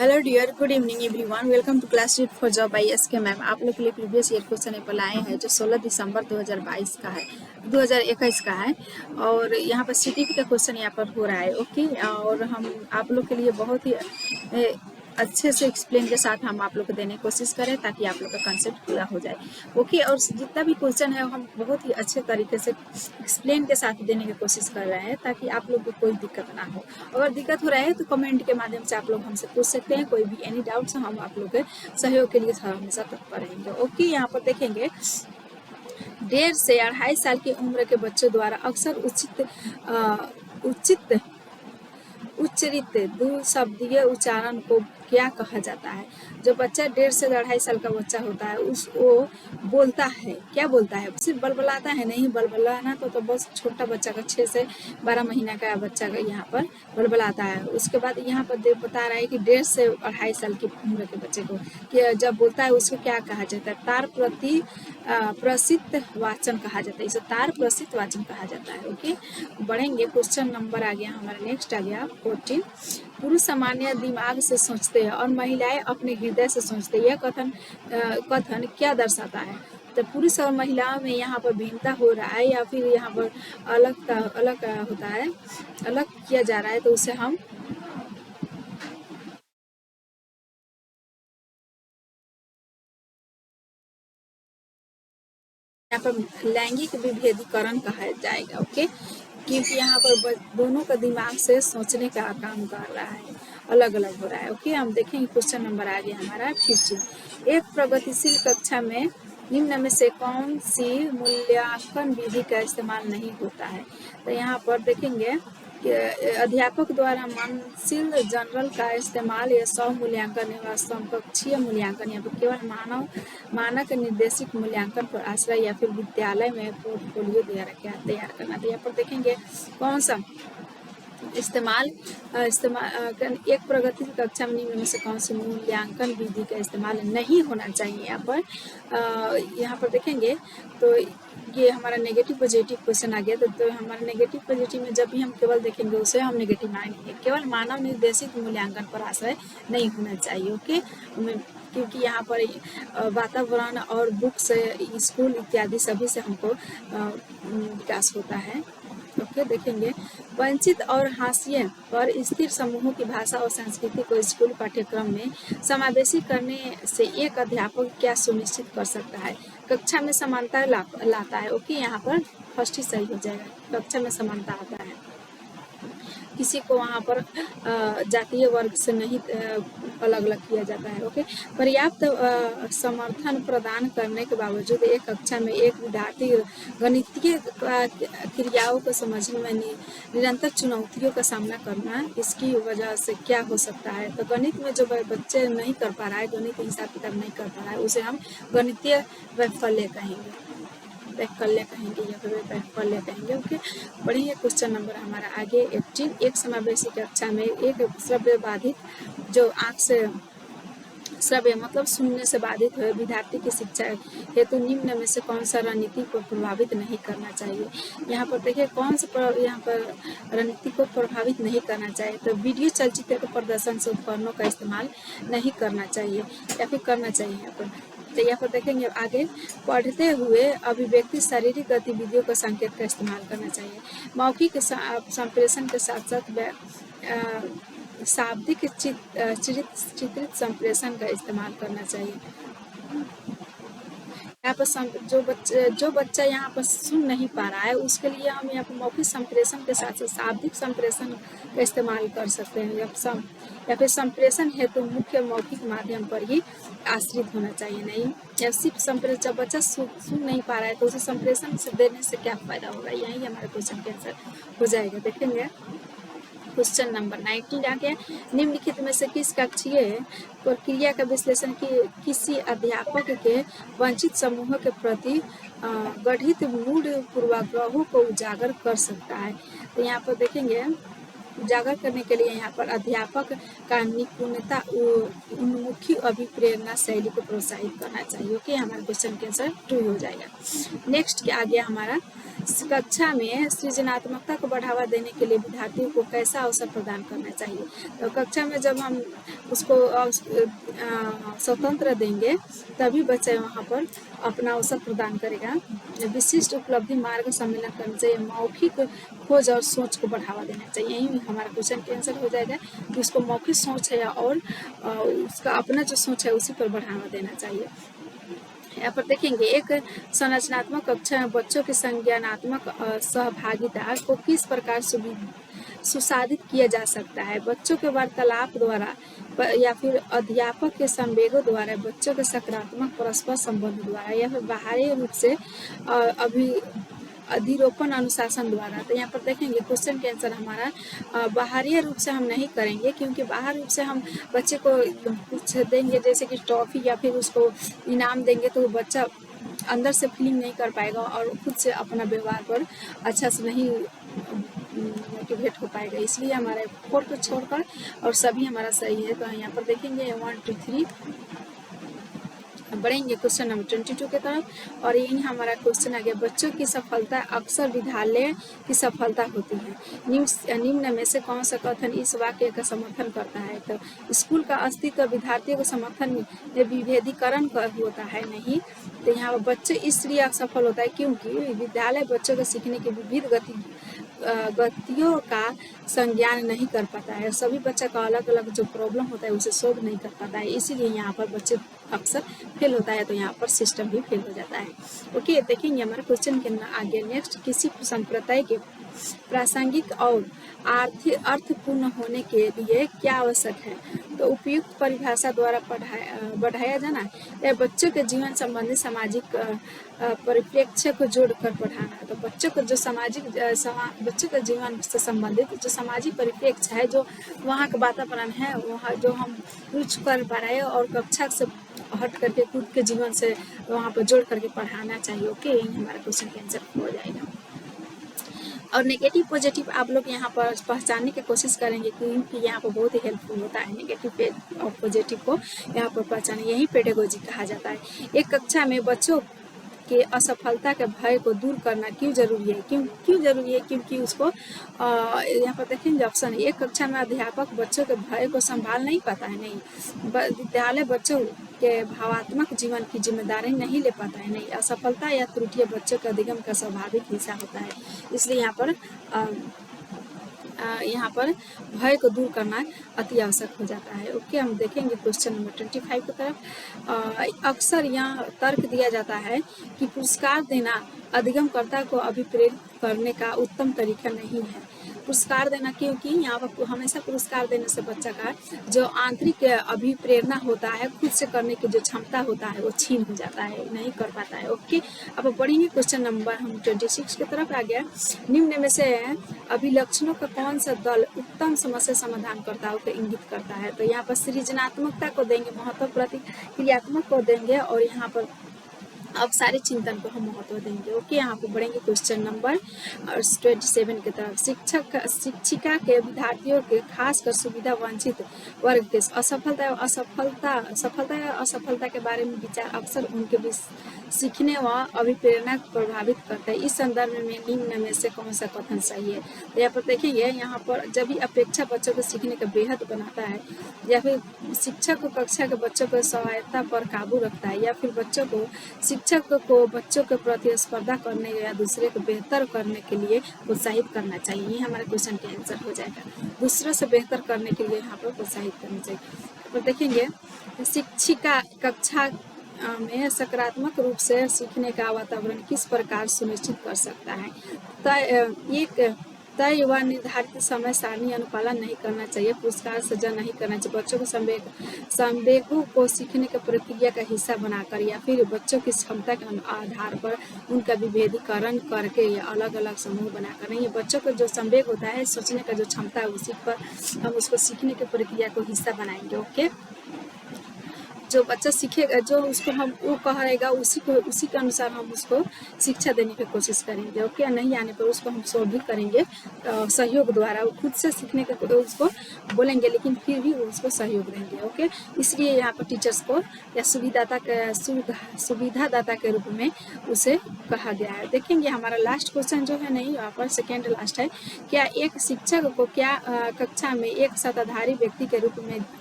Hello dear, good evening everyone. Welcome to class sheet for job by SK ma'am. आप लोग के लिए previous year question paper लाए हैं जो 16 दिसंबर 2022 का है, 2021 का है। और यहाँ पर सीटीपी का क्वेश्चन यहाँ पर हो रहा है। ओके, और हम आप लोग के लिए बहुत ही अच्छे से एक्सप्लेन के साथ हम आप लोग को देने की कोशिश करें ताकि आप लोग का कंसेप्ट पूरा हो जाए। ओके, और जितना भी क्वेश्चन है हम बहुत ही अच्छे तरीके से एक्सप्लेन के साथ देने की कोशिश कर रहे हैं ताकि आप लोग को कोई दिक्कत ना हो। अगर दिक्कत हो रहा है तो कमेंट के माध्यम से आप लोग हमसे पूछ सकते हैं। कोई भी एनी डाउट्स हम आप लोग के सहयोग के लिए हमेशा तत्पर रहेंगे। ओके, यहाँ पर देखेंगे 1.5 से 2.5 साल की उम्र के बच्चों द्वारा अक्सर उच्चरित द्विशब्दीय उच्चारण को क्या कहा जाता है। जो बच्चा 1.5 से 2.5 साल का बच्चा होता है वो बोलता है, क्या बोलता है? सिर्फ बलबलाता है नहीं। बलबलाना तो बस छोटा बच्चा का 6 से 12 महीना का बच्चा का यहाँ पर बलबलाता है। उसके बाद यहाँ पर बता रहा है कि 1.5 से 2.5 साल की उम्र के बच्चे को कि जब बोलता है उसको क्या कहा जाता है? तार प्रसिद्ध वाचन कहा जाता है। इसे तार प्रसिद्ध वाचन कहा जाता है। ओके, बढ़ेंगे। क्वेश्चन नंबर आ गया हमारा, नेक्स्ट आ गया 14। पुरुष सामान्य दिमाग से सोचते हैं और महिलाएं अपने हृदय से सोचते हैं। यह कथन क्या दर्शाता है? तो पुरुष और महिलाओं में यहाँ पर भिन्नता हो रहा है या फिर यहाँ पर अलग होता है, अलग किया जा रहा है, तो उसे हम यहाँ पर लैंगिक विभेदीकरण कहा जाएगा। ओके, क्योंकि यहाँ पर दोनों का दिमाग से सोचने का काम कर रहा है, अलग अलग हो रहा है। ओके, हम देखेंगे क्वेश्चन नंबर आ गया हमारा 15। एक प्रगतिशील कक्षा में निम्न में से कौन सी मूल्यांकन विधि का इस्तेमाल नहीं होता है? तो यहाँ पर देखेंगे कि अध्यापक द्वारा मानसिल जनरल का इस्तेमाल या स्व मूल्यांकन या समकक्षीय मूल्यांकन या फिर केवल मानक निर्देशित मूल्यांकन पर आश्रय या फिर विद्यालय में पोर्टफोलियो तैयार करना। तो यहाँ पर देखेंगे कौन सा इस्तेमाल एक प्रगति की कक्षा में निम्न में से कौन सी मूल्यांकन विधि का इस्तेमाल नहीं होना चाहिए। यहाँ पर देखेंगे तो ये हमारा नेगेटिव पॉजिटिव क्वेश्चन आ गया। तो हमारा नेगेटिव पॉजिटिव में जब भी हम केवल देखेंगे उसे हम नेगेटिव मानेंगे। केवल मानव निर्देशित मूल्यांकन पर आश्रय नहीं होना चाहिए। ओके, क्योंकि यहाँ पर वातावरण और बुक्स, स्कूल इत्यादि सभी से हमको विकास होता है। ओके, देखेंगे वंचित और हाशिए पर स्थिर समूहों की भाषा और संस्कृति को स्कूल पाठ्यक्रम में समावेशी करने से एक अध्यापक क्या सुनिश्चित कर सकता है? कक्षा में समानता लाता है। ओके, यहाँ पर फर्स्ट ही सही हो जाएगा, कक्षा में समानता आता है। किसी को वहाँ पर जातीय वर्ग से नहीं अलग अलग किया जाता है। ओके, पर्याप्त समर्थन प्रदान करने के बावजूद एक कक्षा में एक विद्यार्थी गणितीय क्रियाओं को समझने में निरंतर चुनौतियों का सामना करना, इसकी वजह से क्या हो सकता है? तो गणित में जो बच्चे नहीं कर पा रहा है, गणित हिसाब किताब नहीं कर पा रहा है, उसे हम गणितीय वैफल्य कहेंगे, वैकल्य कहेंगे या फिर वैफल्य कहेंगे। ओके, बढ़िया। क्वेश्चन नंबर हमारा आगे 18। एक समावेशी कक्षा में एक श्रव्य बाधित, जो आँख से श्रव्य मतलब सुनने से बाधित हुए विद्यार्थी की शिक्षा हेतु निम्न में से कौन सा रणनीति को प्रभावित नहीं करना चाहिए? यहाँ पर देखिए कौन सा यहाँ पर रणनीति को प्रभावित नहीं करना चाहिए। तो वीडियो चलचित्र के प्रदर्शन से उपकरणों का इस्तेमाल नहीं करना चाहिए या फिर करना चाहिए। यहाँ पर तो यहाँ पर देखेंगे आगे, पढ़ते हुए अभिव्यक्ति शारीरिक गतिविधियों का संकेत का इस्तेमाल करना चाहिए। मौखिक संप्रेषण के साथ साथ शाब्दिक चित्रित संप्रेषण का इस्तेमाल करना चाहिए। यहाँ पर जो बच्चा यहाँ पर सुन नहीं पा रहा है उसके लिए हम यहाँ पर मौखिक संप्रेषण के साथ साथ शाब्दिक संप्रेषण का इस्तेमाल कर सकते हैं। या फिर संप्रेषण हेतु मुख्य मौखिक माध्यम पर ही आश्रित होना चाहिए, नहीं या सिर्फ संप्रेषण। जब बच्चा सुन नहीं पा रहा है तो उसे संप्रेषण से देने से क्या फायदा होगा? यही हमारे क्वेश्चन के आंसर हो जाएगा। देखेंगे क्वेश्चन नंबर 19 आ गया। निम्नलिखित में से किस कक्षीय प्रक्रिया का विश्लेषण किसी अध्यापक के वंचित समूहों के प्रति गठित मूढ़ पूर्वाग्रहों को उजागर कर सकता है? तो यहाँ पर देखेंगे उजागर करने के लिए यहाँ पर अध्यापक का निपुणता उन्मुखी अभिप्रेरणा शैली को प्रोत्साहित करना चाहिए। ओके, हमारे क्वेश्चन के आंसर 2 हो जाएगा। नेक्स्ट आ गया हमारा कक्षा में सृजनात्मकता को बढ़ावा देने के लिए विद्यार्थियों को कैसा अवसर प्रदान करना चाहिए। तो कक्षा में जब हम उसको स्वतंत्र देंगे तभी बच्चे वहाँ पर अपना अवसर प्रदान करेगा। विशिष्ट उपलब्धि मार्ग सम्मेलन करना चाहिए। मौखिक खोज और सोच को बढ़ावा देना चाहिए। यही हमारा क्वेश्चन के आंसर हो जाएगा कि उसको मौखिक सोच है और उसका अपना जो सोच है उसी पर बढ़ावा देना चाहिए। यहाँ पर देखेंगे एक संरचनात्मक कक्षा में बच्चों की संज्ञानात्मक सहभागिता को किस प्रकार सुसाधित किया जा सकता है। बच्चों के वार्तालाप द्वारा या फिर अध्यापक के संवेगों द्वारा, बच्चों के सकारात्मक परस्पर संबंध द्वारा या फिर बाहरी रूप से अधिरोपण अनुशासन द्वारा। तो यहाँ पर देखेंगे क्वेश्चन के आंसर हमारा बाहरी रूप से हम नहीं करेंगे, क्योंकि बाहर रूप से हम बच्चे को कुछ देंगे जैसे कि ट्रॉफी या फिर उसको इनाम देंगे तो बच्चा अंदर से फीलिंग नहीं कर पाएगा और खुद से अपना व्यवहार पर अच्छा से नहीं मोटिवेट हो पाएगा। इसलिए हमारे 4 को छोड़कर और सभी हमारा सही है। तो यहाँ पर देखेंगे 1 2 3 बढ़ेंगे क्वेश्चन नंबर 22 की तरफ। और यही हमारा क्वेश्चन आ गया, बच्चों की सफलता अक्सर विद्यालय की सफलता होती है। निम्न में से कौन सा कथन इस वाक्य का समर्थन करता है। तो स्कूल का अस्तित्व विद्यार्थियों के समर्थन में विभेदीकरण होता है नहीं। तो यहाँ पर बच्चे इसलिए असफल होता है क्योंकि विद्यालय बच्चों को सीखने की विविध गतियों का संज्ञान नहीं कर पाता है। सभी बच्चा का अलग अलग जो प्रॉब्लम होता है उसे सोल्व नहीं कर पाता है, इसीलिए यहाँ पर बच्चे अक्सर फेल होता है। तो यहाँ पर सिस्टम भी फेल हो जाता है। ओके, देखेंगे हमारे क्वेश्चन के आगे नेक्स्ट, किसी संप्रदाय के प्रासंगिक और अर्थपूर्ण होने के लिए क्या आवश्यक है। तो उपयुक्त परिभाषा द्वारा बढ़ाया जाना या बच्चों के जीवन संबंधी सामाजिक परिप्रेक्ष्य को जोड़कर पढ़ाना। तो बच्चों को जो बच्चों के जीवन से संबंधित जो सामाजिक परिप्रेक्ष्य है, जो वहाँ का वातावरण है, वहाँ जो हम कुछ कर पा रहे हैं और कक्षा से हट करके खुद के जीवन से वहाँ पर जोड़ करके पढ़ाना चाहिए। ओके, यही हमारा क्वेश्चन का आंसर हो जाएगा। और नेगेटिव पॉजिटिव आप लोग यहाँ पर पहचानने की कोशिश करेंगे क्योंकि यहाँ पर बहुत ही हेल्पफुल होता है नेगेटिव और पॉजिटिव को यहाँ पर पहचाने, यही पेडागोजी कहा जाता है। एक कक्षा में बच्चों के असफलता के भय को दूर करना क्यों जरूरी है। क्यों जरूरी है, क्योंकि उसको यहाँ पर देखेंगे ऑप्शन, एक कक्षा में अध्यापक बच्चों के भय को संभाल नहीं पाता है, नहीं। विद्यालय बच्चों के भावात्मक जीवन की जिम्मेदारी नहीं ले पाता है, नहीं। असफलता या त्रुटियां बच्चों के अधिगम का स्वाभाविक हिस्सा होता है, इसलिए यहाँ पर भय को दूर करना अति आवश्यक हो जाता है। ओके, हम देखेंगे क्वेश्चन नंबर 25 की तरफ। अक्सर यहाँ तर्क दिया जाता है कि पुरस्कार देना अधिगमकर्ता को अभिप्रेरित करने का उत्तम तरीका नहीं है। पुरस्कार देना, क्योंकि यहाँ पर हमेशा पुरस्कार देने से बच्चा का जो आंतरिक अभिप्रेरणा होता है, खुद से करने की जो क्षमता होता है वो छीन हो जाता है, नहीं कर पाता है। ओके, अब बढ़ेंगे क्वेश्चन नंबर हम 26 की तरफ आ गया। निम्न में से अभिलक्षणों का कौन सा दल उत्तम समस्या समाधानकर्ताओं को इंगित करता है। तो यहाँ पर सृजनात्मकता को देंगे महत्व, प्रतिक्रियात्मक को देंगे और यहाँ पर अब सारे चिंतन को हम महत्व देंगे। ओके, यहाँ पर बढ़ेंगे क्वेश्चन नंबर 27 की तरफ। शिक्षिका के विद्यार्थियों के खासकर सुविधा वंचित वर्ग के सफलता या असफलता के बारे में विचार अक्सर उनके सीखने व अभिप्रेरणा को प्रभावित करता है। इस संदर्भ में निम्न में से कौन सा कथन सही है। तो यहाँ पर देखेंगे, यहाँ पर जब भी अपेक्षा बच्चों को सीखने का बेहद बनाता है, या फिर शिक्षक को कक्षा के बच्चों को सहायता पर काबू रखता है, या फिर बच्चों को शिक्षक को बच्चों के प्रति स्पर्धा करने या दूसरे को बेहतर करने के लिए प्रोत्साहित करना चाहिए। ये हमारे क्वेश्चन का आंसर हो जाएगा, दूसरों से बेहतर करने के लिए यहाँ पर प्रोत्साहित करना चाहिए। तो देखेंगे, शिक्षिका कक्षा में सकारात्मक रूप से सीखने का वातावरण किस प्रकार सुनिश्चित कर सकता है। तय व निर्धारित समय सारणी अनुपालन नहीं करना चाहिए, पुरस्कार सजा नहीं करना चाहिए, बच्चों को संवेगों को सीखने की प्रक्रिया का हिस्सा बनाकर या फिर बच्चों की क्षमता के आधार पर उनका विभेदीकरण करके या अलग अलग समूह बनाकर नहीं। बच्चों को जो संवेग होता है, सोचने का जो क्षमता है, उसी पर हम उसको सीखने की प्रक्रिया को हिस्सा बनाएंगे। ओके, जो बच्चा सीखेगा, जो उसको हम वो कहेगा उसी के अनुसार हम उसको शिक्षा देने की कोशिश करेंगे। ओके, नहीं आने पर उसको हम सॉल्व भी करेंगे सहयोग द्वारा। वो खुद से सीखने का उसको बोलेंगे, लेकिन फिर भी उसको सहयोग देंगे। ओके, इसलिए यहाँ पर टीचर्स को या सुविधादाता के रूप में उसे कहा गया है। देखेंगे हमारा लास्ट क्वेश्चन जो है नहीं, यहाँ पर सेकेंड लास्ट है, क्या एक शिक्षक को क्या कक्षा में एक शताधारी व्यक्ति के रूप में